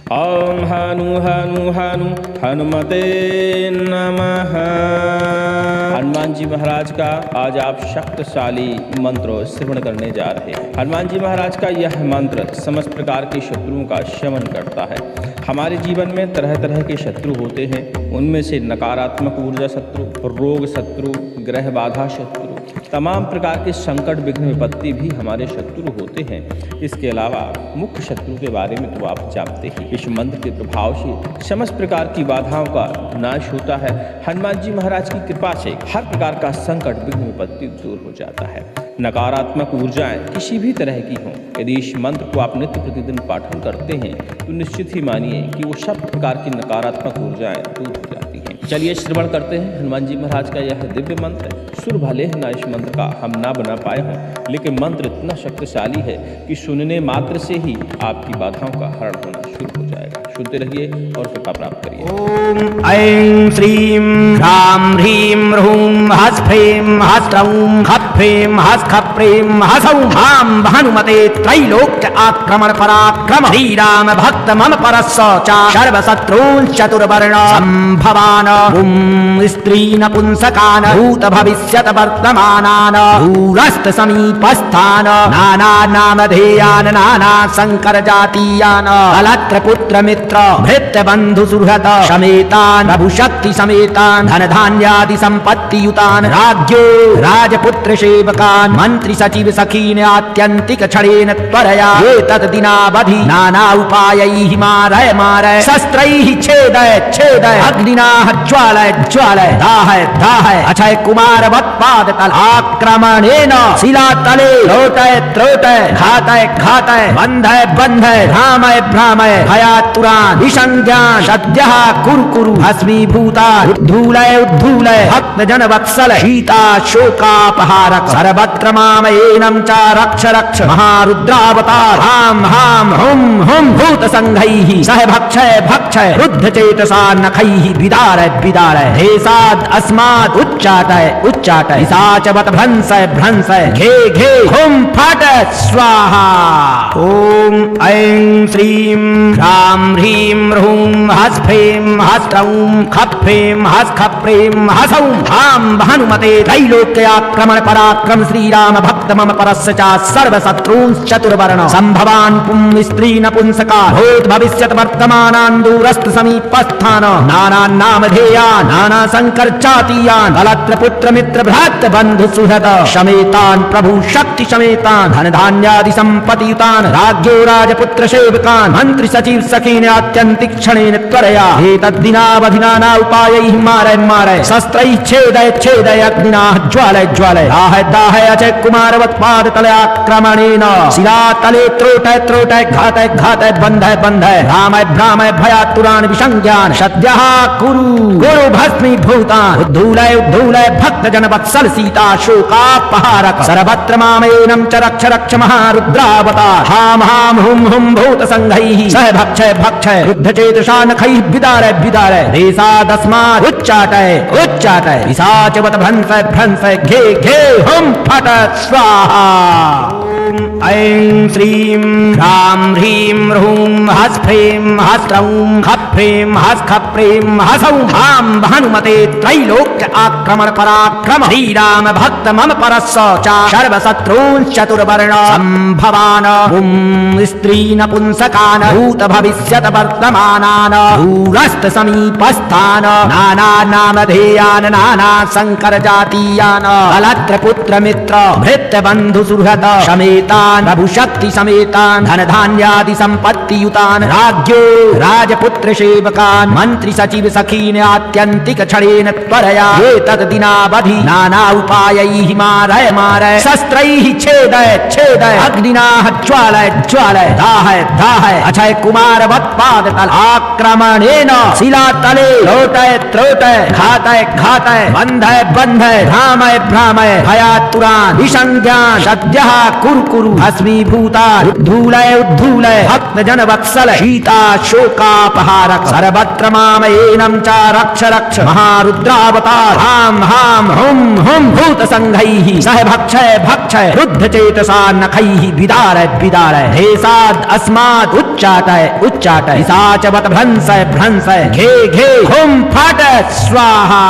ओम हनु हनु हनु हनुमते नमः। हनुमान जी महाराज का आज आप शक्तिशाली मंत्र श्रवण करने जा रहे हैं। हनुमान जी महाराज का यह मंत्र समस्त प्रकार के शत्रुओं का शमन करता है। हमारे जीवन में तरह तरह के शत्रु होते हैं, उनमें से नकारात्मक ऊर्जा शत्रु, रोग शत्रु, ग्रह बाधा शत्रु, तमाम प्रकार के संकट विघ्न विपत्ति भी हमारे शत्रु होते हैं। इसके अलावा मुख्य शत्रु के बारे में तो आप जानते ही। इस मंत्र के प्रभाव से समस्त प्रकार की बाधाओं का नाश होता है। हनुमान जी महाराज की कृपा से हर प्रकार का संकट विघ्न विपत्ति दूर हो जाता है। नकारात्मक ऊर्जाएं किसी भी तरह की हों, यदि इस मंत्र को आप नित्य प्रतिदिन पाठन करते हैं तो निश्चित ही मानिए कि वो सब प्रकार की नकारात्मक ऊर्जाएं दूर हो जाती हैं। चलिए श्रवण करते हैं हनुमान जी महाराज का यह दिव्य मंत्र। सुर भले ना इस मंत्र का हम ना बना पाए हों, लेकिन मंत्र इतना शक्तिशाली है कि सुनने मात्र से ही आपकी बाधाओं का हरण होना शुरू हो जाएगा। सुनते रहिए और कृपा प्राप्त करिए। ओम ऐं श्रीं ह्रां ह्रीं ह्रूं हस् फ्रीं हस्त्रौं खप् फ्रीं हस् खप् फ्रीं हसौं हां भानुमते त्रैलोक्य आक्रमण पराक्रम श्रीराम भक्त मम परस्स च सर्वशत्रून् चतुर्वर्ण संभवान ओम स्त्री नपुंसकान भूत भविष्यत वर्तमानान दूरस्थ समीपस्थान नाना नामधेयान नाना संकर जातीयान अलत्र पुत्र मित्र भृत्य बंधु सुहृद समेतान प्रभु शक्ति समेतान धन धान्यादि संपत्ति युतान राज्यो राजपुत्र सेवकान मंत्री सचिव सखीन आत्यंतिक क्षणेन त्वरया एतत् दिनावधि नाना उपायैः मारय मारय शस्त्रैः छेदय छेदय अग्निना ज्वालय ज्वालय दाहय दाहय अक्षय कुमार वत्पाद तल आक्रमणेन शिलातले त्रोटय त्रोटय घातय घातय बंधय बंधय भ्रामय भ्रामय भयातुरान विसंज्ञान सद्यः कुरु कुरु भस्मीभूता उद्धूलय उद्धूलय भक्त जन वत्सल सीता शोकापहारक सर्वत्र मामयेनं च रक्ष रक्ष महारुद्रावतार हां हां हुम हुम भूत संघैः सह भक्षय भक्षय रुद्ध चेतसा नखैः विदारय विदारय देशाद् अस्मात् उच्चाटय उच्चाटय पिशाचवत् भ्रंसय भ्रंसय घे घे हुम फट स्वाहा। ओम ऐं श्रीं ह्रां ह्रीं ह्रूं हस् फ्रीं हस्त्रौं खप् फ्रीं हस् खप् फ्रीं हसौं हां भानुमते त्रैलोक्याक्रमण पराक्रम श्रीराम भक्त मम परस्य च सर्वशत्रून् चतुर्वर्ण संभवान् पुं स्त्री नपुंसका भूत भविष्यत वर्तमानान् दूरस्थ समीपस्थान नाना नामधेयान् नाना संकर जातीयान् अलत्र पुत्र मित्र भ्रात बंधु सुहृद समेतान् प्रभु शक्ति समेतान् धन धान्यादि संपत्ति युतान् राज्यो राजपुत्र सेवकान् मंत्री सचिव सखीन आत्यंतिक क्षणेन त्वरया एतद्दिनावधि नाना उपायैः मारय मारय शस्त्रैः छेदय छेदय अग्निना ज्वालय ज्वालय दाहय दाहय अक्षय कुमार वत्पाद तले आक्रमणेन शिलातले त्रोटय त्रोटय घातय घातय बंधय बंधय भ्रामय भ्रामय भयातुरान विसंज्ञान सद्यः कुरु कुरु भस्मीभूतान् उद्धूलय उद्धूलय भक्त जन वत्सल सीता शोकापहारक सर्वत्र मामयेनं च रक्ष रक्ष महारुद्रावतार हां हां हुम हुम भूत संघैः सह भक्षय भक्षय रुद्ध चेतसा नखैः विदारय विदारय देशादस्मात् उच्चाटय उच्चाटय पिशाचवत् भ्रंसय भ्रंसय घे घे हुम फट स्वाहा। ओम ऐं श्रीं ह्रां ह्रीं ह्रूं हस् फ्रीं हस्त्रौं खप् फ्रीं हस् खप् फ्रीं हसौं हां भानुमते त्रैलोक्य आक्रमण पराक्रम श्रीराम भक्त मम परस्स च सर्वशत्रून् चतुर्वर्ण संभवान ओम स्त्री नपुंसकान भूत भविष्यत वर्तमानान दूरस्थ समीपस्थान नाना नामधेयान नाना संकर जातीयान अलत्र पुत्र मित्र भृत्य बंधु सुहृद समेतान प्रभु शक्ति समेतान धन धान्यादि संपत्ति युतान राज्यो राजपुत्र सेवकान मंत्री सचिव सखीन आत्यंतिक क्षणेन त्वरया एतत् दिनावधि नाना उपायैः मारय मारय शस्त्रैः छेदय छेदय अग्निना ज्वालय ज्वालय दाहय दाहय अक्षय कुमार वत्पाद तल आक्रमणेन शिलातले त्रोटय त्रोटय घातय घातय बंधय बंधय भ्रामय भ्रामय भयातुरान विसंज्ञान सद्यः कुरु कुरु भस्मीभूतान् उद्धूलय उद्धूलय भक्त जन वत्सल सीता शोकापहारक सर्वत्र मामयेनं च रक्ष रक्ष महारुद्रावतार हां हां हुं हुं भूत संघैः सह भक्षय भक्षय रुद्ध चेतसा नखैः विदारय विदारय हेसाद अस्मात् उच्चाटय उच्चाटय पिशाचवत् भ्रंसय भ्रंसय घे घे हुं फट स्वाहा।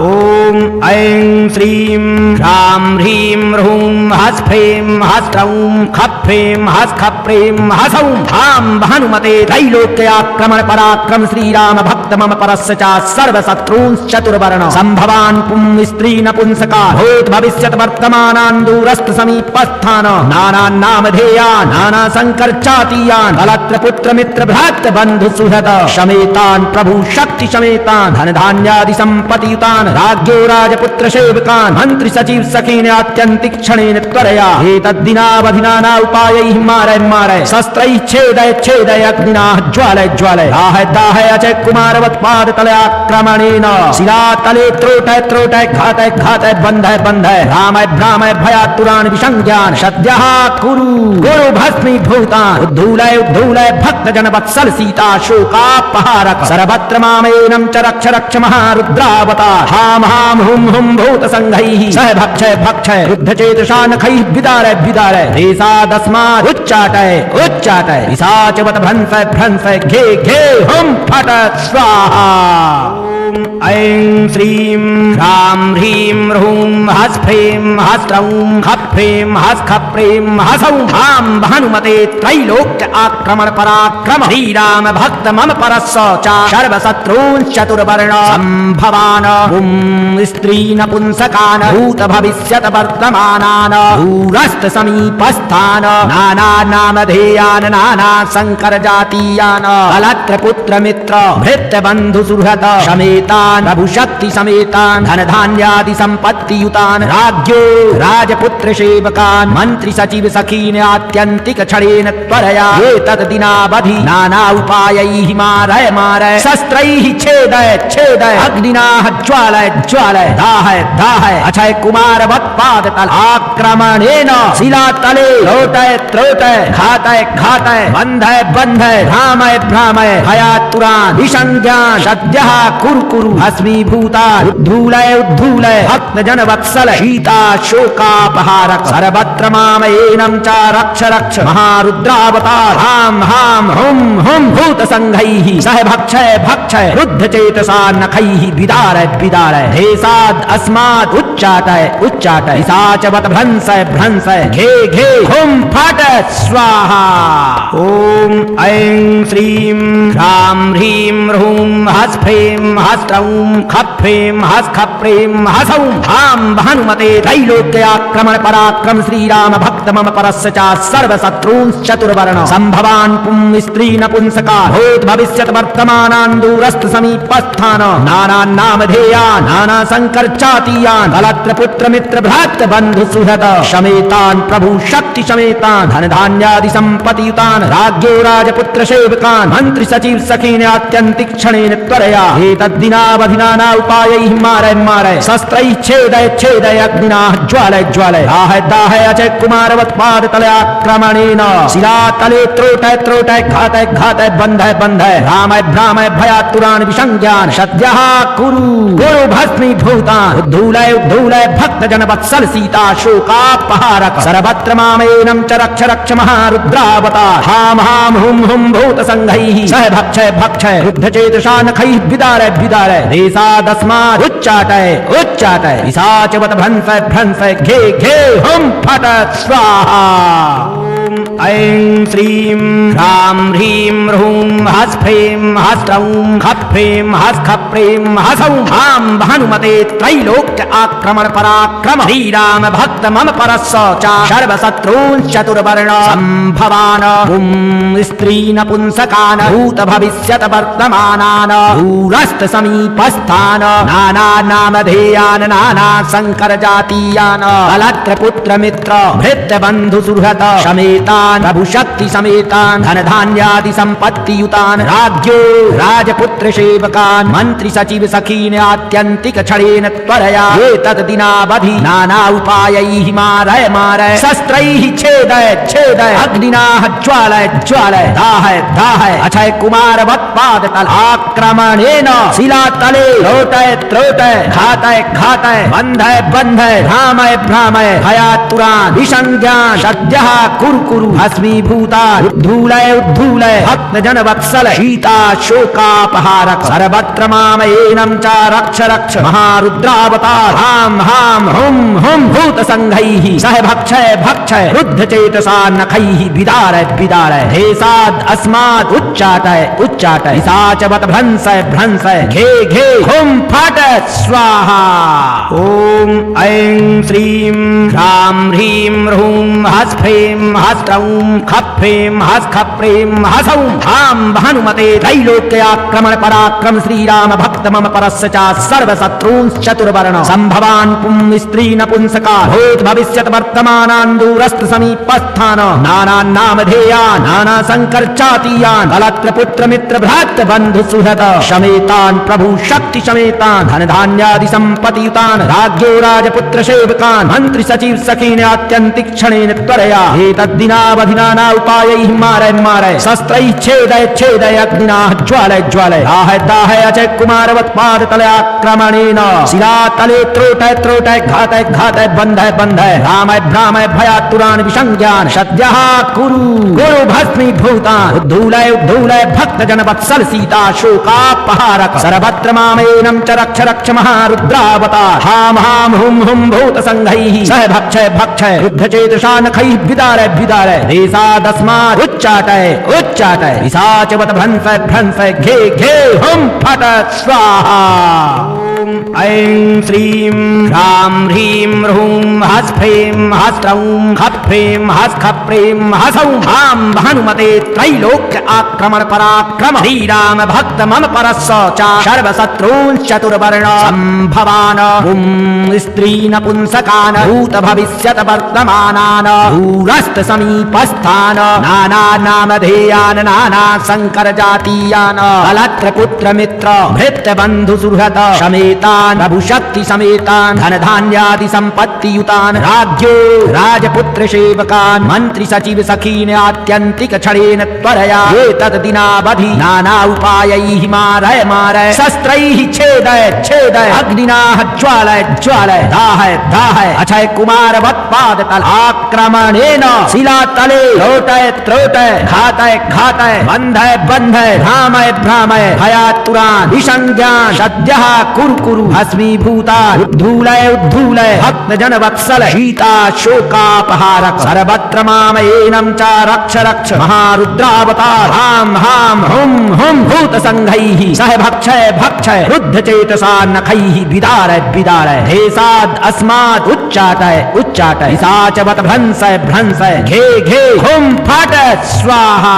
ओम ऐं श्रीं ह्रां ह्रीं ह्रूं हस् फ्रीं हस्त्रौं खप् फ्रीं हस् खप् फ्रीं हसौं हां भानुमते त्रैलोक्याक्रमण पराक्रम श्रीराम भक्त मम परस्य च सर्वशत्रूंश्च चतुर्वर्ण संभवान् पुं स्त्री नपुंसका भूत भविष्यत् वर्तमानान् दूरस्थ समीपस्थान नानान् नामधेयान् नाना संकर चातीयान् कलत्र पुत्र मित्र भ्रातृ बंधु सुहृद समेतान् प्रभु शक्ति समेतान् धन धान्यादि संपत्तियुतान् राज्ञो राजपुत्र सेवकान् मंत्री सचिव सखीन आत्यंतिक क्षणेन त्वरया एतद्दिनावधिना न उपायैः मारय मारय शस्त्रैः छेदय छेदय अग्निना ज्वालय ज्वालय दाहय दाहय अजय कुमारवत् पाद तले आक्रमणेन शिला तले त्रोटय त्रोटय घातय घातय बंधय बंधय भ्रामय भ्रामय भयातुरान् विसंज्ञान् सद्यः कुरु कुरु भस्मीभूतान् उद्धूलय उद्धूलय भक्त जन वत्सल सीता शोकापहारक सर्वत्र मामेनं च रक्ष रक्ष महारुद्रावतार हां हां हुं हुं भूत संघैः सह भक्षय भक्षय रुद्ध चेतसा नखैः विदारय विदारय देशादस्मात् उच्चाटय उच्चाटय पिशाचवत् भ्रंसय भ्रंसय घे घे हुं फट स्वाहा। ऐं श्रीं ह्रां ह्रीं ह्रूं हस् फ्रीं हस्त्रौं खप् फ्रीं हस् खप् फ्रीं हसौं हां भानुमते त्रैलोक्य आक्रमण पराक्रम श्रीराम भक्त मम परस्य च सर्वशत्रूंश्च चतुर्वर्ण संभवान् पुं स्त्री नपुंसकान् भूत भविष्यत् वर्तमानान् दूरस्थ समीपस्थान् नाना नामधेयान् नाना संकर जातीयान् कलत्र पुत्र मित्र भृत्य बंधु सुहृद समेतान् प्रभु शक्ति समेतान् धन धान्यादि संपत्तियुतान् राज्ञो राजपुत्र सेवकान् मंत्री सचिव सखीन आत्यंतिक क्षणेन त्वरया एतद्दिनावधि नाना उपायैः मारय मारय शस्त्रैः छेदय छेदय अग्निना ज्वालय ज्वालय दाहय दाहय अक्षय कुमारवत् पादतल आक्रमणेन शिलातले त्रोटय त्रोटय घातय घातय बंधय बंधय भ्रामय भ्रामय भयातुरान् विसंज्ञान् सद्यः कुरु कुरु भस्मीभूतान् उद्धूलय उद्धूलय भक्त जन वत्सल सीता शोकापहारक सर्वत्र मामयेनं च रक्ष रक्ष महारुद्रावतार हां हां हुं हुं भूत संघैः सह भक्षय भक्षय रुद्ध चेतसा नखैः विदारय विदारय देशाद् अस्मात् उच्चाटय उच्चाटय पिशाचवत् भ्रंसय भ्रंसय घे घे हुं फट स्वाहा। ओम ऐं श्रीं ह्रां ह्रीं ह्रूं हस् फ्रीं हस्त्रौं खप् फ्रीं हस् खप् फ्रीं हसौं हां भानुमते त्रैलोक्याक्रमण पराक्रम श्रीराम भक्त मम परस्य च सर्वशत्रूंश्च चतुर्वर्ण संभवान् पुं स्त्री नपुंसका भूत भविष्यत् वर्तमानान् दूरस्थ समीपस्थान् नानान् नामधेयान् नाना संकर चातीयान् कलत्र पुत्र मित्र भ्रातृ बंधु सुहृद समेतान् प्रभु शक्ति समेतान् धन धान्यादि संपत्तियुतान् राज्ञो राजपुत्र सेवकान् मंत्री सचिव सखीन आत्यंतिक क्षणेन त्वरया एतद्दिनावधिना न उपायैः मारय मारय शस्त्रैः छेदय छेदय अग्निना ज्वालय ज्वालय दाहय दाहय अजय कुमारवत् पादतले आक्रमणेन शिलातले त्रोटय त्रोटय घातय घातय बंधय बंधय भ्रामय भ्रामय भयातुरान् विसंज्ञान् सद्यः कुरु कुरु भस्मीभूतान् उद्धूलय उद्धूलय भक्त जन वत्सल सीता शोकापहारक सर्वत्र मामेनं च रक्ष रक्ष महारुद्रावतार हां हां हुं हुं भूत संघैः सह भक्षय भक्षय रुद्ध चेतसा नखैः विदारय विदारय देशादस्मात् उच्चाटय उच्चाटय पिशाचवत् भ्रंसय भ्रंसय घे घे हुं फट स्वाहा। ऐं श्रीं ह्रां ह्रीं ह्रूं हस् फ्रीं हस्त्रौं खप् फ्रीं हस् खप् फ्रीं हसौं हां भानुमते त्रैलोक्य आक्रमण पराक्रम श्रीराम भक्त मम परस्य च सर्वशत्रूंश्च चतुर्वर्ण संभवान् पुं स्त्री नपुंसकान् भूत भविष्यत् वर्तमानान् दूरस्थ समीपस्थान् नाना नामधेयान् नाना संकर जातीयान् कलत्र पुत्र मित्र भृत्य बंधु सुहृद समेतान् सहितान् प्रभु शक्ति समेतान् धन धान्यादि संपत्ति युतान् राज्ञो राजपुत्र सेवकान् मंत्री सचिव सखीन आत्यंतिक क्षणेन त्वरया एतत् दिनावधि नाना उपायैः मारय मारय शस्त्रैः छेदय छेदय अग्निना ज्वालय ज्वालय दाहय दाहय अक्षय कुमार वत्पाद तल आक्रमणेन शिलातले त्रोटय त्रोटय घातय घातय बंधय बंधय भ्रामय भ्रामय भयातुरान् विसंज्ञान् सद्यः कुरु कुरु भस्मीभूता उद्धूलय उद्धूलय भक्त जन वत्सल सीता शोकापहारक सर्वत्र मामयेनं च रक्ष रक्ष महारुद्रावतार हाम हाम हुम हुम भूत संघैः सह भक्षय भक्षय रुद्ध चेतसा नखैः विदारय विदारय हेसाद अस्मात् उच्चाटय उच्चाटय पिशाचवत् भ्रंसय भ्रंसय घे घे हुम फट स्वाहा ओम ऐं श्रीं ह्रां ह्रीं ह्रूं हस् फ्रीं हस्त्रौं खप् फ्रीं हस् खप् फ्रीं हसौं हां भानुमते त्रैलोक्याक्रमण पराक्रम श्रीराम भक्त मम परस्य च सर्वशत्रूंश्च चतुर्वर्ण संभवान् पुं स्त्री नपुंसका भूत भविष्यत वर्तमानान् दूरस्थ समीपस्थान नाना नामधेयान् नाना संकर चातीयान् कलत्र पुत्र मित्र भ्रात बंधु सुहृद समेतान् प्रभु शक्ति समेतान् धन धान्यादि संपत्तियुतान् राज्ञो राजपुत्र सेवकान् मंत्री सचिव सखीन आत्यंतिक क्षणेन त्वरया एतद्दिनावधि नाना उपायैः मारय मारय शस्त्रैः छेदय छेदय अग्निना ज्वालय ज्वालय दाहय दाहय अक्षय कुमारवत् पाद तले आक्रमणेन शिलातले त्रोटय त्रोटय घातय घातय बंधय बंधय भ्रामय भ्रामय भयातुरान् विसंज्ञान् सद्यः कुरु कुरु भस्मीभूतान् उद्धूलय उद्धूलय भक्त जन वत्सल सीता शोकापहारक सर्वत्र मामयेनं च रक्ष रक्ष महारुद्रावतार हाम हाम हुम हुम भूत संघैः सह भक्षय भक्षय रुद्ध चेतसा नखैः विदारय विदारय देशादस्मात् उच्चाटय उच्चाटय पिशाचवत् भ्रंसय भ्रंसय घे घे हुम फट स्वाहा ओम ऐं श्रीं ह्रां ह्रीं ह्रूं हस् फ्रीं हस्त्रौं खप् फ्रीं हस् खप् फ्रीं हसौं हां भानुमते त्रैलोक्य आक्रमण पराक्रम श्रीराम भक्त मम परस्य च सर्वशत्रूंश्च चतुर्वर्ण संभवान् पुं स्त्री नपुंसकान् भूत भविष्यत वर्तमानान् दूरस्थ समीपस्थान् नाना नामधेयान् नाना संकर जातीयान् कलत्र पुत्र मित्र भृत्य बंधु सुहृद समेतान् प्रभु शक्ति समेतान् धन धान्यादि संपत्ति युतान् राज्ञो राजपुत्र सेवकान् मंत्री सचिव सखीन आत्यंतिक क्षणेन त्वरया एतत् दिनावधि नाना उपायैः मारय मारय शस्त्रैः छेदय छेदय अग्निना ज्वालय ज्वालय दाहय दाहय अक्षय कुमार वत्पाद तल आक्रमणेन शिलातले त्रोटय त्रोटय घातय घातय बंधय बंधय भ्रामय भ्रामय भयातुरान् विसंज्ञान् सद्यः कुरु कुरु भस्मीभूतान् उद्धूलय उद्धूलय भक्त जन वत्सल सीता शोकापहारक सर्वत्र मामयेनं च रक्ष रक्ष महारुद्रावतार हाम हाम हुम हुम भूत संघैः सह भक्षय भक्षय रुद्ध चेतसा नखैः विदारय विदारय हेसाद अस्मात् उच्चाटय उच्चाटय पिशाचवत् भ्रंसय भ्रंसय घे घे हुम फट स्वाहा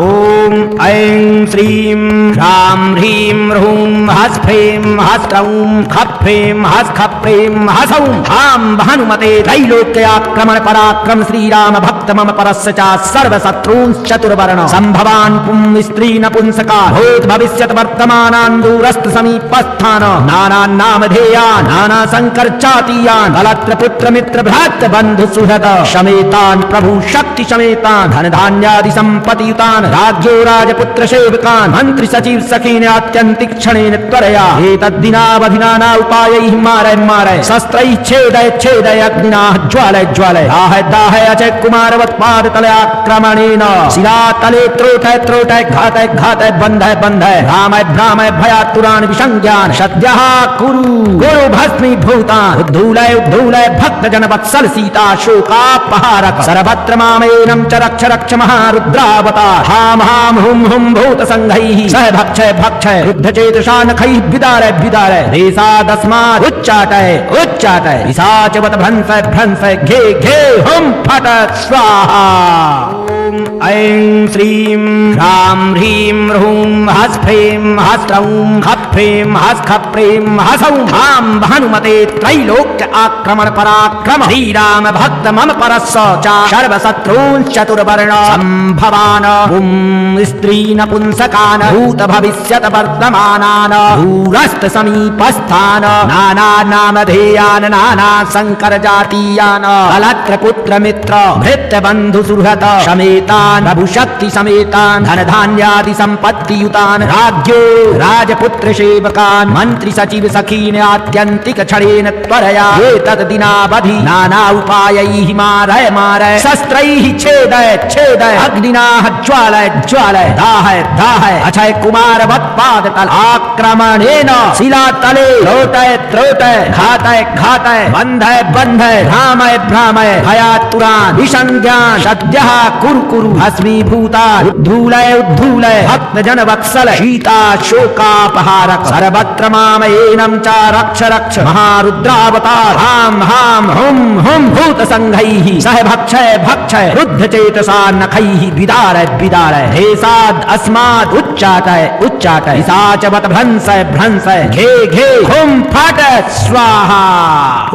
ओम ऐं श्रीं ह्रां ह्रीं ह्रूं हस् फ्रीं हस्त्रौं खप् फ्रीं हस् खप् फ्रीं हसौं हां भानुमते त्रैलोक्याक्रमण पराक्रम श्रीराम भक्त मम परस्य च सर्वशत्रूंश्च चतुर्वर्ण संभवान् पुं स्त्री नपुंसका भूत भविष्यत वर्तमानान् दूरस्थ समीपस्थान् नाना नामधेयान् नाना संकर चातीयान् कलत्र पुत्र मित्र भ्रात बंधु सुहृद समेतान् प्रभु शक्ति समेतान् धन धान्यादि संपत्तियुतान् राज्ञो राजपुत्र सेवकान् मंत्री सचिव सखीन आत्यंतिक क्षणेन त्वरया एतद्दिनावधि नाना उपायैः मारय मारय शस्त्रैः छेदय छेदय अग्निना ज्वालय ज्वालय दाहय दाहय अक्षय कुमारवत् पाद तले आक्रमणेन शिलातले त्रोटय त्रोटय घातय घातय बंधय बंधय भ्रामय भ्रामय भयातुरान् विसंज्ञान् सद्यः कुरु कुरु भस्मीभूतान् उद्धूलय उद्धूलय भक्त जन वत्सल सीता शोकापहारक सर्वत्र मामयेनं च रक्ष रक्ष महारुद्रावतार हाम हाम हुम हुम भूत संघैः सह भक्षय भक्षय रुद्ध चेतसा नखैः विदारय विदारय देशादस्मात् उच्चाटय उच्चाटय पिशाचवत् भ्रंसय भ्रंसय घे घे हुम फट स्वाहा ऐं श्रीं ह्रां ह्रीं ह्रूं ह्स्फ्रें ह्स्त्रौं खप्फ्रें ह्स्खप्रें ह्सौं हां भानुमते त्रैलोक्य आक्रमण पराक्रम श्रीराम भक्त मम परस्स च सर्वशत्रून् चतुर्वर्ण संभवान स्त्री नपुंसकान् भूत भविष्यत वर्तमानान् दूरस्थ समीपस्थान् नाना नामधेयान् नाना संकर जातीयान् कलत्र पुत्र मित्र भृत्य बंधु सुहृद समेतान् प्रभु शक्ति समेतान् धन धान्यादि संपत्ति युतान् राज्ञो राजपुत्र सेवकान् मंत्री सचिव सखीन् आत्यंतिक क्षणेन त्वरया एतद् दिनावधि नाना उपायैः मारय मारय शस्त्रैः छेदय छेदय अग्निना ज्वालय ज्वालय दाहय दाहय अक्षय कुमार वत्पाद तल आक्रमणेन शिलातले त्रोटय त्रोटय घातय घातय बंधय बंधय भ्रामय भ्रामय भयातुरान् विसंज्ञान् सद्यः कुरु कुरु भस्मीभूतान् उद्धूलय उद्धूलय भक्त जन वत्सल सीता शोकापहारक सर्वत्र मामयेनं च रक्ष रक्ष महारुद्रावतार हां हां हुं हुं भूत संघैः सह भक्षय भक्षय रुद्ध चेतसा नखैः विदारय विदारय हेसाद अस्मात् उच्चाटय उच्चाटय पिशाचवत भ्रंसय भ्रंसय घे घे हुं फट स्वाहा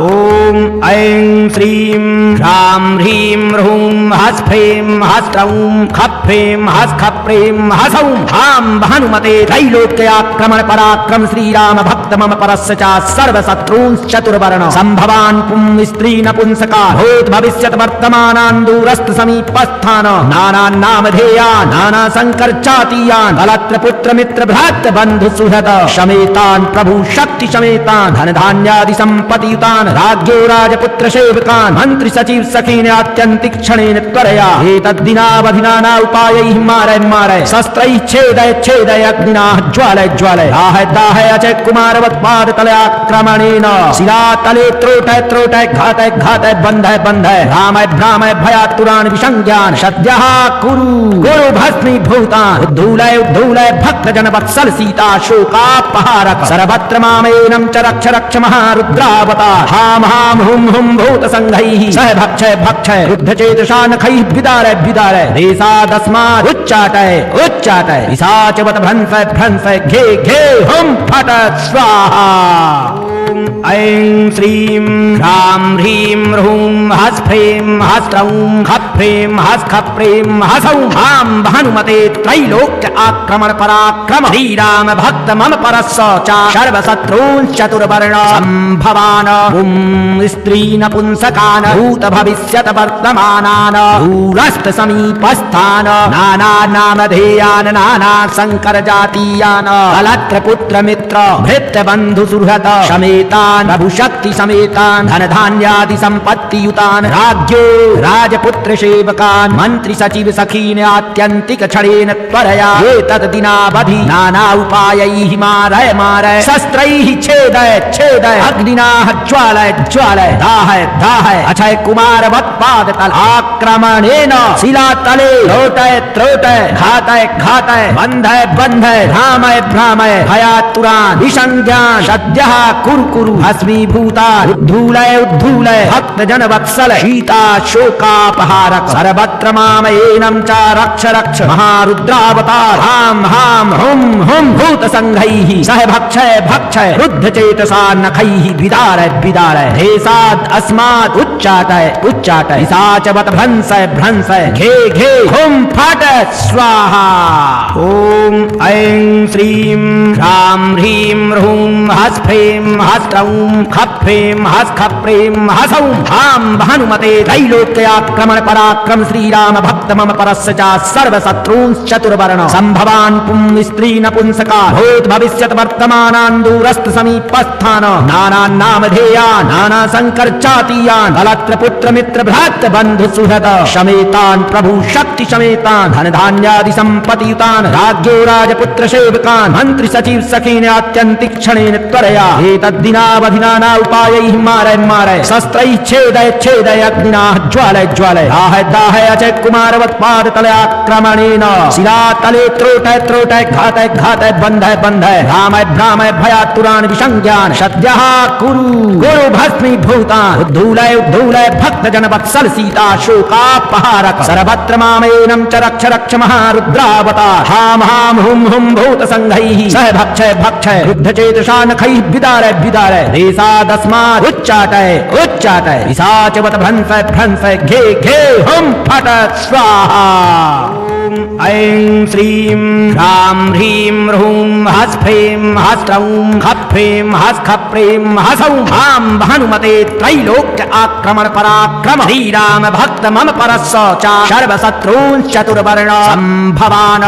ॐ ऐं श्रीं ह्रां ह्रीं ह्रूं ह्स्फ्रें ह्स्त्रौं खप्फ्रें ह्स्खप्रें ह्सौं हां भानुमते त्रैलोक्याक्रमण पराक्रम श्रीराम भक्त मम परस्य च सर्वशत्रून् चतुर्वर्ण संभवान् पुं स्त्री नपुंसकान् भूत भविष्यत वर्तमानान् दूरस्थ समीपस्थान् नाना नामधेयान् नाना संकर जातीयान् कलत्र पुत्र मित्र भ्रातृ बंधु सुहृद समेतान् प्रभु शक्ति समेतान् धन धान्यादि संपत्ति युतान् राज्ञो राजपुत्र सेवकान् मंत्री सचिव सखीन् आत्यंतिक क्षणेन त्वरया एतद्दिनावधि नाना उपायैः मारय मारय शस्त्रैः छेदय छेदय अग्निना ज्वालय ज्वालय दाहय दाहय अजय कुमारवत्पाद तले आक्रमणेन शिलातले त्रोटय त्रोटय घातय घातय बंधय बंधय भ्रामय भ्रामय भयातुरान् विसंज्ञान् सद्यः कुरु कुरु भस्मीभूतान् उद्धूलय उद्धूलय भक्त जन वत्सल सीता शोकापहारक सर्वत्र मामयेनं च रक्ष रक्ष महारुद्रावतार हां हां हुं हुं भूत संघैः सह भक्षय भक्षय रुद्ध चेतसा नखैः विदारय विदारय देशादस्मात् उच्चाटय उच्चाटय पिशाचवत भ्रंसय भ्रंसय घे घे हुं फट स्वाहा ऐं श्रीं ह्रां ह्रीं ह्रूं ह्स्फ्रें ह्स्त्रौं खप्फ्रें ह्स्खप्रें ह्सौं हां भानुमते त्रैलोक्य आक्रमण पराक्रम श्रीराम भक्त मम परस्स च सर्वशत्रून् चतुर्वर्ण संभवान् स्त्री नपुंसकान् भूत भविष्यत वर्तमानान् दूरस्थ समीपस्थान् नाना नामधेयान् नाना संकर जातीयान् कलत्र पुत्र मित्र भृत्य बंधु सुहृद समेतान् प्रभु शक्ति समेतान् धन धान्यादि संपत्ति युतान् राज्ञो राजपुत्र सेवकान् मंत्री सचिव सखीन् आत्यंतिक क्षणेन त्वरया एतद् दिनावधि नाना उपायैः मारय मारय शस्त्रैः छेदय छेदय अग्निना ज्वालय ज्वालय दाहय दाहय अक्षय कुमार वत्पाद तल आक्रमणेन शिलातले त्रोटय त्रोटय घातय घातय बंधय बंधय भ्रामय भ्रामय भयातुरान् विसंज्ञान् सद्यः कुरु कुरु भस्मीभूतान् उद्धूलय उद्धूलय भक्त जन वत्सल सीता शोकापहारक सर्वत्र मामयेनं च रक्ष रक्ष महारुद्रावतार हां हां हुं हुं भूत संघैः सह भक्षय भक्षय रुद्ध चेतसा नखैः विदारय विदारय हेसाद अस्मात् उच्चाटय उच्चाटय पिशाचवत भ्रंसय भ्रंसय घे घे हुं फट स्वाहा ॐ ऐं श्रीं ह्रां ह्रीं ह्रूं ह्स्फ्रें ह्स्त्रौं खप्फ्रें ह्स्खप्रें ह्सौं हां भानुमते त्रैलोक्याक्रमण पराक्रम श्रीराम भक्त मम परस्य च सर्वशत्रून् चतुर्वर्ण संभवान् पुं स्त्री नपुंसकान् भूत भविष्यत वर्तमानान् दूरस्थ समीपस्थान् नाना नामधेयान् नाना संकर जातीयान् कलत्र पुत्र मित्र भ्रातृ बंधु सुहृद समेतान् प्रभु शक्ति समेतान् धन धान्यादि संपत्ति युतान् राज्ञो राजपुत्र सेवकान् मंत्री सचिव सखीन आत्यन्तिक क्षणेन त्वरया एतद्दिनावधिना न उपायैः मारय मारय शस्त्रैः छेदय छेदय अग्निना ज्वालय ज्वालय दाहय दाहय अजय कुमारवत्पाद तले आक्रमणेन शिलातले त्रोटय त्रोटय घातय घातय बन्धय बन्धय भ्रामय भ्रामय भयातुरान् विसंज्ञान् सद्यः कुरु गुरु भस्मीभूतान् उद्धूलय उद्धूलय भक्तजन वत्सल सीता शोकापहारक सर्वत्र मामेनं च रक्ष रक्ष महारुद्रावतार हाम हाम हुम हुम भूत संघैः सह भक्षय भक्षय रुद्धचेतसा नखैः विदारय विदारय देशादस्मात् उच्चाटय उच्चाटय पिशाचवत् भ्रंसय भ्रंसय घे घे हुम फट स्वाहा ऐं श्रीं ह्रां ह्रीं ह्रूं हस् फ्रीं हस्त्रौं खप् फ्रीं हस् खप् फ्रीं हसौं हां भानुमते त्रैलोक्य आक्रमण पराक्रम श्रीराम भक्त मम परस्स च सर्वशत्रून् चतुर्वर्ण संभवान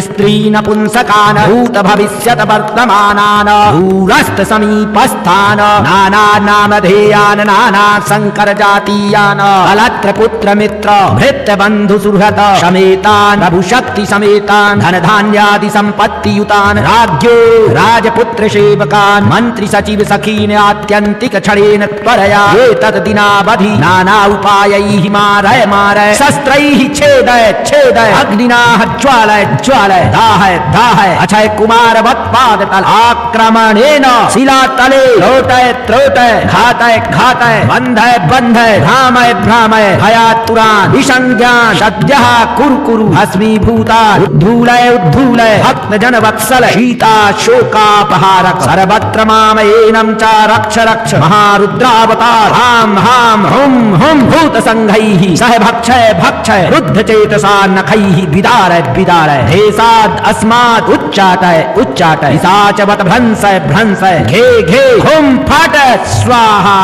स्त्री नपुंसकान् भूत भविष्यत वर्तमानान् दूरस्थ समीपस्थान् नाना नामधेयान् नाना संकर जातीयान् अलत्र पुत्र मित्र भृत्य बन्धु सुहृद समेतान् प्रभु शक्ति समेतान् धन धान्यादि संपत्ति युतान् राज्ञो राजपुत्र सेवकान् मंत्री सचिव सखीन आत्यंतिक क्षणेन त्वरया एतद्दिनावधि नाना उपायैः मारय मारय शस्त्रैः छेदय छेदय अग्निना ज्वालय ज्वालय दाहय दाहय अक्षय कुमार वत्पाद तल आक्रमणेन शिलातले त्रोटय त्रोटय घातय घातय बन्धय बन्धय भ्रामय भ्रामय भयातुरान् विसंज्ञान् सद्यः कुरु कुरु भस्मीभूतान् उद्धूलय उद्धूलय भक्तजन वत्सल सीता शोकापहारक सर्वत्र मामयेनं च रक्ष रक्ष महारुद्रावतार हां हां हुम हुम भूत संघैः सह भक्षय भक्षय रुद्धचेतसा नखैः विदारय विदारय देशाद् अस्मात् उच्चाटय उच्चाटय पिशाचवत् भ्रंसय भ्रंसय घे घे हुम फट स्वाहा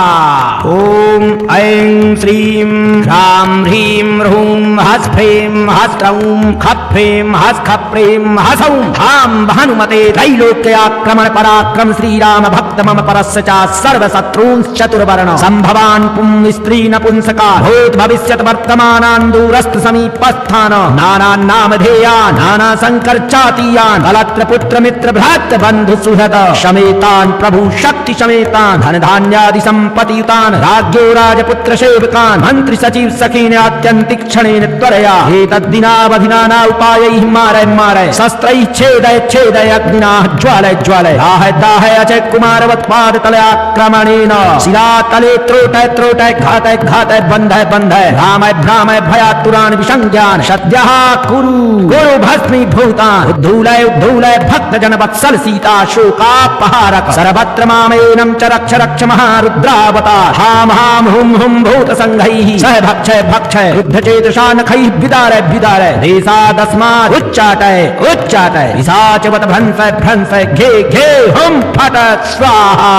ॐ ऐं श्रीं ह्रां ह्रीं ह्रूं हस् फ्रीं हस्त्रौं खप् फ्रीं हस् खप् फ्रीं हसौं हां भानुमते त्रैलोक्य आक्रमण पराक्रम श्रीराम भक्त मम परस्य च सर्वशत्रून् चतुर्वर्ण संभवान् पुं स्त्री नपुंसका भूत भविष्यत वर्तमानान् दूरस्थ समीपस्थान् नाना नामधेयान् नाना संकर जातीयान् कलत्र पुत्र मित्र भ्रातृ बन्धु सुहृद समेतान् प्रभु शक्ति समेतान् धन धान्यादि संपत्तियुतान् राज्ञो राजपुत्र सेवकान् मंत्री सचिव सखीन आत्यन्तिक क्षणेन त्वरया एतद्दिनावधिना न उपायैः मारय मारय शस्त्रैः छेदय छेदय अग्निना ज्वालय ज्वालय दाहय दाहय अजय कुमारवत्पाद तले आक्रमणेन शिलातले त्रोटय त्रोटय घातय घातय बन्धय बन्धय भ्रामय भ्रामय भयातुरान् विसंज्ञान् सद्यः कुरु गुरु भस्मीभूतान् उद्धूलय उद्धूलय भक्तजन वत्सल सीता शोकापहारक सर्वत्र मामेनं च रक्ष रक्ष महारुद्रावतार हां हां हुम हुम भूत संघैः सह भक्षय भक्षय रुद्धचेतसा नखैः विदारय विदारय देशादस्मात् उच्चाटय उच्चाटय पिशाचवत् भ्रंसय भ्रंसय घे घे हुम फट स्वाहा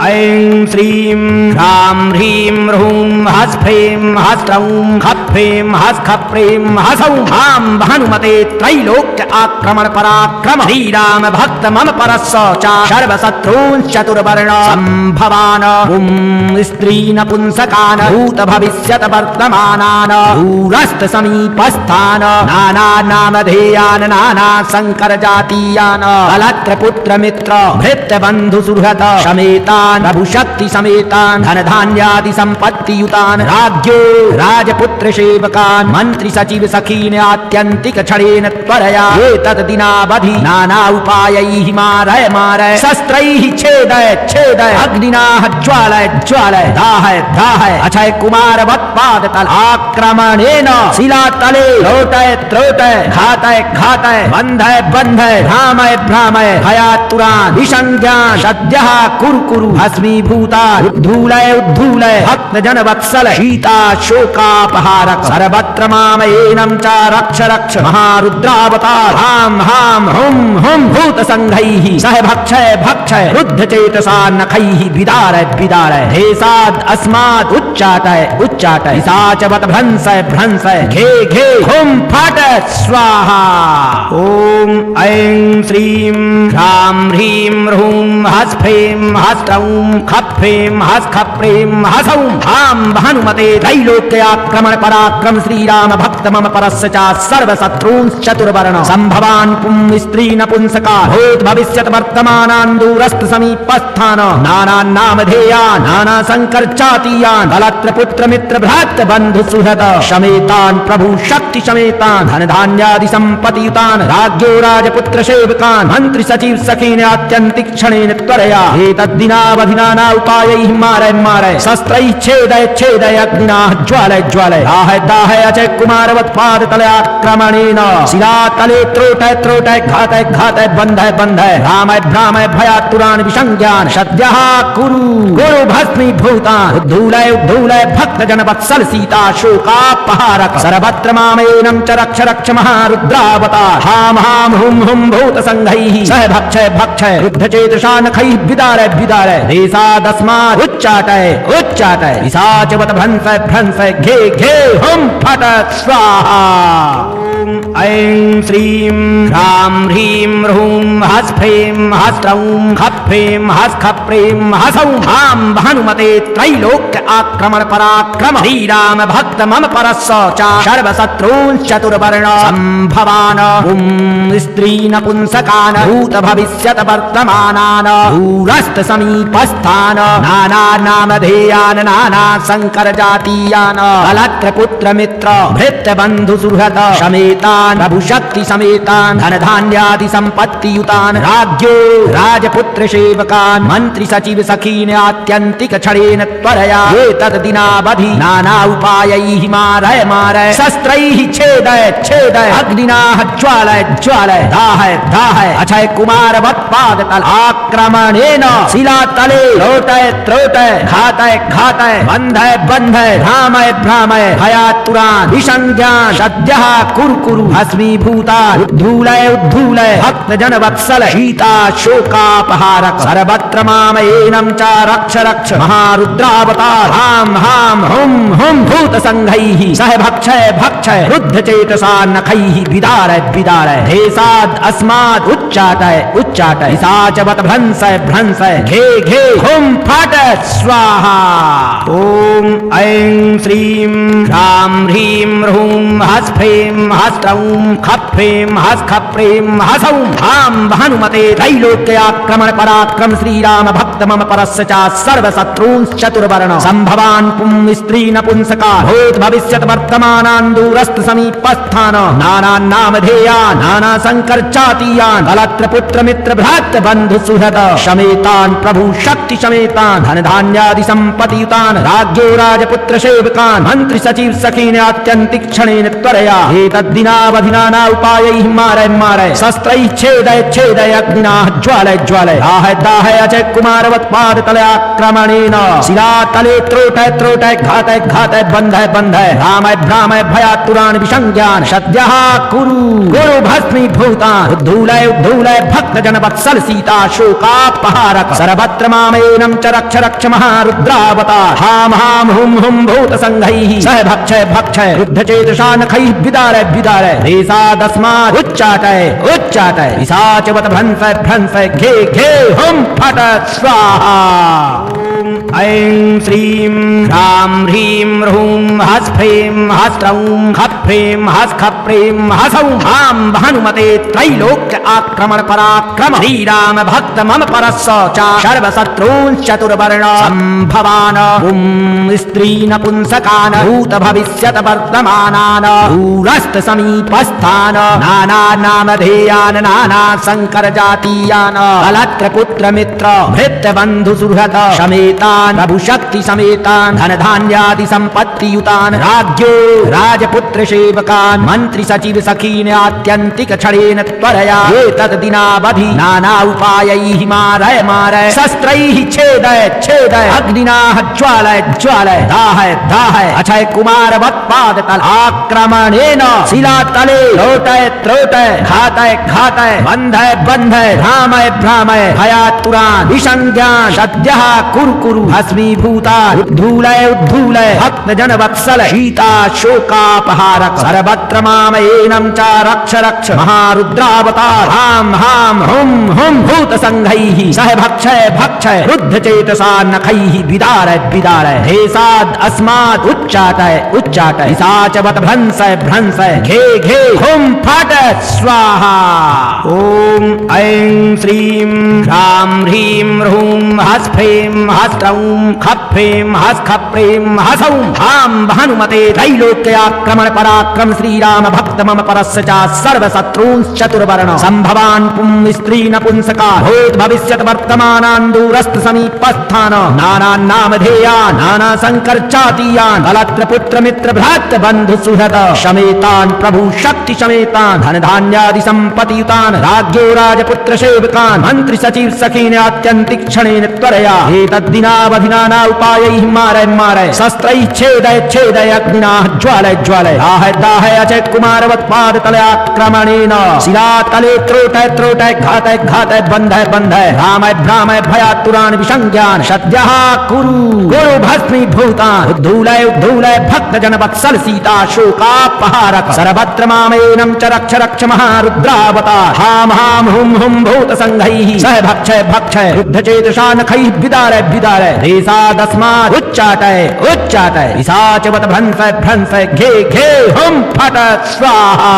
ऐं श्रीं ह्रां ह्रीं ह्रूं हस् फ्रीं हस्त्रौं खप् फ्रीं हस् खप् फ्रीं हसौं हां भानुमते त्रैलोक्य आक्रमण पराक्रम श्रीराम भक्त मम परस्स च सर्वशत्रून् चतुर्वर्ण संभवान् स्त्री नपुंसकान् भूत भविष्यत वर्तमानान् दूरस्थ समीपस्थान् नाना नामधेयान् नाना संकर जातीयान् अलत्र पुत्र मित्र भृत्य बन्धु सुहृद समेतान् प्रभु शक्ति समेतान् धन धान्यादि संपत्ति युतान् राज्ञो राजपुत्र सेवकान् मंत्री सचिव सखीन आत्यन्तिक क्षणेन त्वरया एतद्दिनावधि नाना उपायैः मारय मारय शस्त्रैः छेदय छेदय अग्निना ज्वालय ज्वालय दाहय दाहय अक्षय कुमार वत्पाद तल आक्रमणेन शिलातले त्रोटय त्रोटय घातय घातय बन्धय बन्धय भ्रामय भ्रामय भयातुरान् विसंज्ञान् सद्यः कुरु कुरु भस्मीभूतान् उद्धूलय उद्धूलय भक्तजन वत्सल सीता शोकापहारक सर्वत्र मामयेनं च रक्ष रक्ष महारुद्रावतार हां हां हुम हुम भूत संघैः सह भक्षय भक्षय रुद्धचेतसा नखैः विदारय विदारय देशाद् अस्मात् उच्चाटय उच्चाटय पिशाचवत् भ्रंसय भ्रंसय घे घे हुम फट स्वाहा। ॐ ऐं श्रीं ह्रां ह्रीं ह्रूं हस्फ्रें हस्त्रौं खप्फ्रें हस्खप्रें हसौं हां भानुमते त्रैलोक्याक्रमण पराक्रम श्रीराम भक्त मम परस्य च सर्वशत्रून् चतुर्वर्ण संभवान् पुं स्त्री नपुंसका भूत भविष्यत वर्तमानान् दूरस्थ समीपस्थान नानान्नामधेयान् नाना संकर चातीयान् कलत्र पुत्र मित्र भ्रातृ बंधु सुहृद समेतान् प्रभु शक्ति समेतान् धन धान्यादि संपत्तियुतान् राज्ञो राजपुत्र सेवकान् मंत्री सचिव सखीन आत्यंतिक क्षणेन त्वरया एतद्दिनावधिना न उपायैः मारय मारय शस्त्रैः छेदय छेदय अग्निना ज्वालय ज्वालय दाहय दाहय अजय कुमारवत् पाद तले आक्रमणेन शिला तले त्रोटय त्रोटय घातय घातय बंधय बंधय भ्रामय भ्रामय भयातुरान् विसंज्ञान् सद्यः कुरु गुरु भस्मीभूतान् उद्धूलय उद्धूलय भक्त जन वत्सल सीता शोकापहारक सर्वत्र मामेनं च रक्ष रक्ष महारुद्रावतार हाम हाम हुम हुम भूत संघैः सह भक्षय भक्षय रुद्ध चेतसा नखैः विदारय विदारय देशादस्मात् उच्चाटय उच्चाटय पिशाचवत् भ्रंसय भ्रंसय घे घे हुम फटक स्वाहा ॐ ऐं श्रीं ह्रां ह्रीं ह्रूं हस्फ्रें हस्त्रौं खप्फ्रें हस्खप्रें हसौं हां भानुमते त्रैलोक्य आक्रमण पराक्रम श्रीराम भक्त मम परस्य च सर्वशत्रून् चतुर्वर्ण संभवान् पुं स्त्री नपुंसकान् भूत भविष्यत वर्तमानान् दूरस्थ समीपस्थान् नानानामधेयान् नाना संकर जातीयान् कलत्र पुत्र मित्र भृत्य बंधु सुहृद समेतान् प्रभु शक्ति समेतान् धन धान्यादि संपत्तियुतान् राज्ञो राजपुत्र सेवकान् मंत्री सचिव सखीन आत्यंतिक क्षणेन त्वरया एतद्दिनावधि नाना उपायैः मारय मारय शस्त्रैः छेदय छेदय अग्निना ज्वालय ज्वालय दाहय दाहय अक्षय कुमार वत्पाद तल आक्रमणेन शिला तले त्रोटय त्रोटय घातय घातय बंधय बंधय भ्रामय भ्रामय भयातुरान् विसंज्ञान् सद्यः कुरु कुरु भस्मीभूतान् उद्धूलय उद्धूलय भक्त जन वत्सल सीता शोकापहारक सर्वत्र मामेनं च रक्ष रक्ष महारुद्रावतार हां हां हुम हुम भूत संघैः सह भक्षय भक्षय रुद्ध चेतसा नखैः विदारय विदारय देशाद् अस्माद् उच्चाटय उच्चाटय पिशाचवत् भ्रंसय भ्रंसय घे घे हुम फटक स्वाहा ॐ ऐं श्रीं ह्रां ह्रीं ह्रूं हस्फ्रें हस्त्रौं खप्फ्रें हस्खप्रें हसौं हां भानुमते त्रैलोक्याक्रमण पराक्रम श्रीराम भक्त मम परस्य च सर्वशत्रून् चतुर्वर्ण संभवान् पुं स्त्री नपुंसका भूत भविष्यत वर्तमानान् दूरस्थ समीपस्थान् नानान्नामधेयान् नाना संकर चातीयान् कलत्र पुत्र मित्र भ्रातृ बंधु सुहृद समेतान् प्रभु शक्ति समेतान् धन धान्यादि संपत्तियुतान् राज्ञो राजपुत्र सेवकान् मंत्री सचिव सखीन आत्यंतिक क्षणेन त्वरया एतद्दिनावधिना न उपायैः मारय मारय शस्त्रैः छेदय छेदय अग्निना ज्वालय ज्वालय दाहय दाहय अजय कुमारवत् पाद तले आक्रमणेन शिला तले त्रोटय त्रोटय घातय घातय बंधय बंधय भ्रामय भ्रामय भयातुरान् विसंज्ञान् सद्यः कुरु गुरु भस्मीभूतान् उद्धूलय उद्धूलय भक्त जन वत्सल सीता शोकापहारक सर्वत्र मामेनं च रक्ष रक्ष महारुद्रावतार हां हां हुम हुम भूत संघैः सह भक्षय भक्षय रुद्ध चेतसा नखैः विदारय विदारय देशादस्माद् उच्चाटय उच्चाटय पिशाचवत् भ्रंसय भ्रंसय घे घे हुम फटक स्वाहा ॐ ऐं श्रीं ह्रां ह्रीं ह्रूं हस्फ्रें हस्त्रौं खप्फ्रें हस्खप्रें हसौं हां भानुमते त्रैलोक्य आक्रमण पराक्रम श्रीराम भक्त मम परस्य च सर्वशत्रून् चतुर्वर्ण संभवान् पुं स्त्री नपुंसकान् भूत भविष्यत वर्तमानान् दूरस्थ समीपस्थान् नानानामधेयान् नाना संकर जातीयान् कलत्र पुत्र मित्र भृत्य बंधु सुहृद समेतान् प्रभु शक्ति समेतान् धन धान्यादि संपत्तियुतान् राज्ञो राजपुत्र सेवकान् मंत्री सचिव सखीन आत्यंतिक क्षणेन त्वरया एतद्दिनावधि नाना उपायैः मारय मारय शस्त्रैः छेदय छेदय अग्निना ज्वालय ज्वालय दाहय दाहय अक्षय कुमार वत्पाद तल आक्रमणेन शिला तले त्रोटय त्रोटय घातय घातय बंधय बंधय भ्रामय भ्रामय भयातुरान् विसंज्ञान् सद्यः कुरु कुरु भस्मीभूता उद्धूलय उद्धूलय भक्त जन वत्सल शीता शोकापहारक सर्वत्र मामयेनं च रक्ष रक्ष महारुद्रावतार हाम हाम हुम हुम भूत संघैः सह भक्षय भक्षय रुद्ध चेतसा नखैः विदारय विदारय हेसाद अस्मात् उच्चाटय उच्चाटय पिशाचवत् भ्रंसय भ्रंसय घे घे हुम फट स्वाहा। ओम ऐं श्रीं ह्रां ह्रीं ह्रूं हस् फ्रीं हस्त्रौं खप् फ्रीं हस् खप् फ्रीं हसौं हां भानुमते त्रैलोक्याक्रमण पराक्रम श्रीराम भक्त मम परस्य च सर्वशत्रूंश्च चतुर्वर्ण संभवान् पुं स्त्री नपुंसका भूत भविष्यत् वर्तमानान् दूरस्थ समीपस्थान नानान् नामधेयान् नाना संकर चातीयान् कलत्र पुत्र मित्र भ्रातृ बंधु सुहृद समेतान् प्रभु शक्ति समेतान् धन धान्यादि संपत्तियुतान् राज्ञो राजपुत्र सेवकान् मंत्री सचिव सखीन आत्यंतिक क्षणेन त्वरया एतद्दिनावधिना उपायैः मारय मारय शस्त्रैः छेदय छेदय अग्निना ज्वालय ज्वालय दाहय दाहय अजय कुमारवत् पादतले आक्रमणेन शिलातले त्रोटय त्रोटय घातय घातय बन्धय बन्धय भ्रामय भ्रामय भयातुरान् विसंज्ञान् सद्यः कुरु कुरु भस्मीभूतान् उद्धूलय उद्धूलय भक्त जन वत्सल सीता शोकापहारक सर्वत्र मामयेनं च रक्ष रक्ष महारुद्रावतार हाम हाम हुम हुम भूत संघैः सह भक्षय भक्षय रुद्ध चेतसा नखैः विदारय विदारय हेसादस्मात् उच्चाटय उच्चाटय पिशाचवत् भ्रंसय भ्रंसय घे घे हुम फट स्वाहा।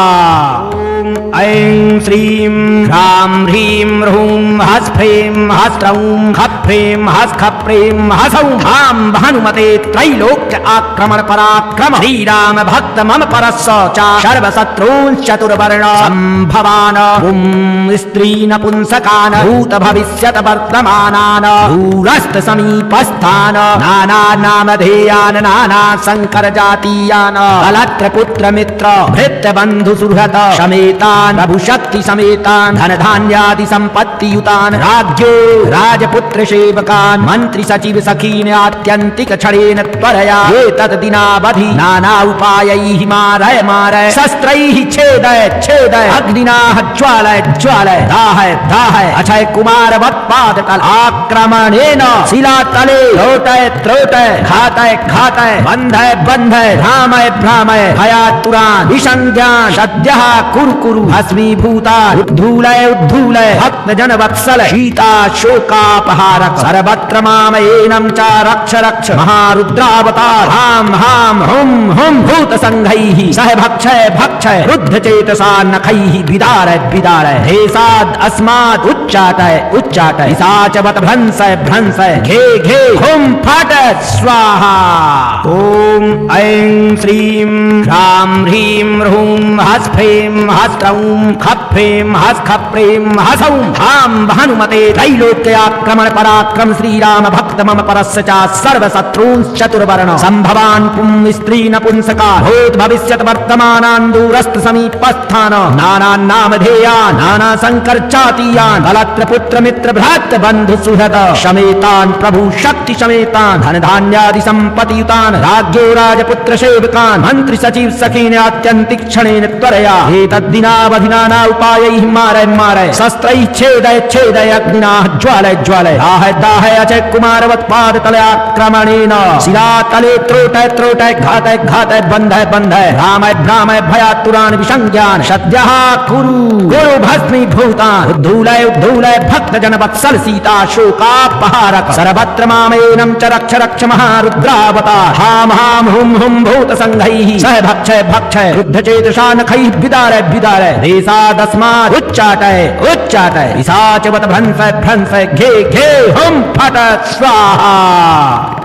ऐं श्रीं ह्रां ह्रीं ह्रूं हस् फ्रीं हस्त्रौं खप् फ्रीं हस् खप् फ्रीं हसौं हां भानुमते त्रैलोक्य आक्रमण पराक्रम श्रीराम भक्त मम परस्य च सर्वशत्रूंश्च चतुर्वर्ण संभवान् पुं स्त्री नपुंसकान् भूत भविष्यत् वर्तमानान् दूरस्थ समीपस्थान् नाना नामधेयान् नाना संकर जातीयान् कलत्र पुत्र मित्र भृत्य बंधु सुहृद समेतान् प्रभु शक्ति समेतान् धन धान्यादि संपत्तियुतान् राज्ञो राजपुत्र सेवकान् मंत्री सचिव सखीन आत्यंतिक क्षणेन त्वरया एतद्दिनावधि नाना उपायैः मारय मारय शस्त्रैः छेदय छेदय अग्निना ज्वालय ज्वालय दाहय दाहय अक्षय कुमार वत्पादतल आक्रमणेन शिलातले त्रोटय त्रोटय घातय घातय बन्धय बन्धय भ्रामय भ्रामय भयातुरान् विसंज्ञान् सद्यः कुरु कुरु भस्मीभूता उद्धूलय उद्धूलय भक्त जन वत्सल शीता शोकापहारक सर्वत्र मामयेनं च रक्ष रक्ष महारुद्रावतार हाम हाम हुम हुम भूत संघैः सह भक्षय भक्षय रुद्ध चेतसा नखैः विदारय विदारय हेसाद अस्मात् उच्चाटय उच्चाटय पिशाचवत् भ्रंसय भ्रंसय घे घे हुम फट स्वाहा। ओम ऐं श्रीं ह्रां ह्रीं ह्रूं हस् फ्रीं हस्त्रौं खप् फ्रीं हस् खप् फ्रीं हसौं हां भानुमते त्रैलोक्याक्रमण पराक्रम श्रीराम भक्त मम परस्य च सर्वशत्रूंश्च चतुर्वर्ण संभवान् पुं स्त्री नपुंसका भूत भविष्यत् वर्तमानान् दूरस्थ समीपस्थान् नानान् नामधेयान् नाना संकर चातीयान् कलत्र पुत्र मित्र भ्रातृ बंधु सुहृद समेतान् प्रभु शक्ति समेतान् धन धान्यादि संपत्तियुतान् राज्ञो राजपुत्र सेवकान् मंत्री सचिव सखीन आत्यंतिक क्षणेन त्वरया एतद्दिनावधिना उपायैः मारय मारय शस्त्रैः छेदय छेदय अग्निना ज्वालय ज्वालय दाहय दाहय अजय कुमारवत् पादतले आक्रमणेन शिलातले त्रोटय त्रोटय घातय घातय बन्धय बन्धय भ्रामय भ्रामय भयातुरान् विसंज्ञान् सद्यः कुरु कुरु भस्मीभूतान् उद्धूलय उद्धूलय भक्त जन वत्सल सीता शोकापहारक सर्वत्र मामयेनं च रक्ष रक्ष महारुद्रावतार हाम हाम हुम हुम भूत संघैः सह भक्षय भक्षय रुद्ध चेतसा नखैः विदारय विदारय हेसादस्मात् उच्चाटय उच्चाटय पिशाचवत् भ्रंसय भ्रंसय घे घे हुम फट स्वाहा।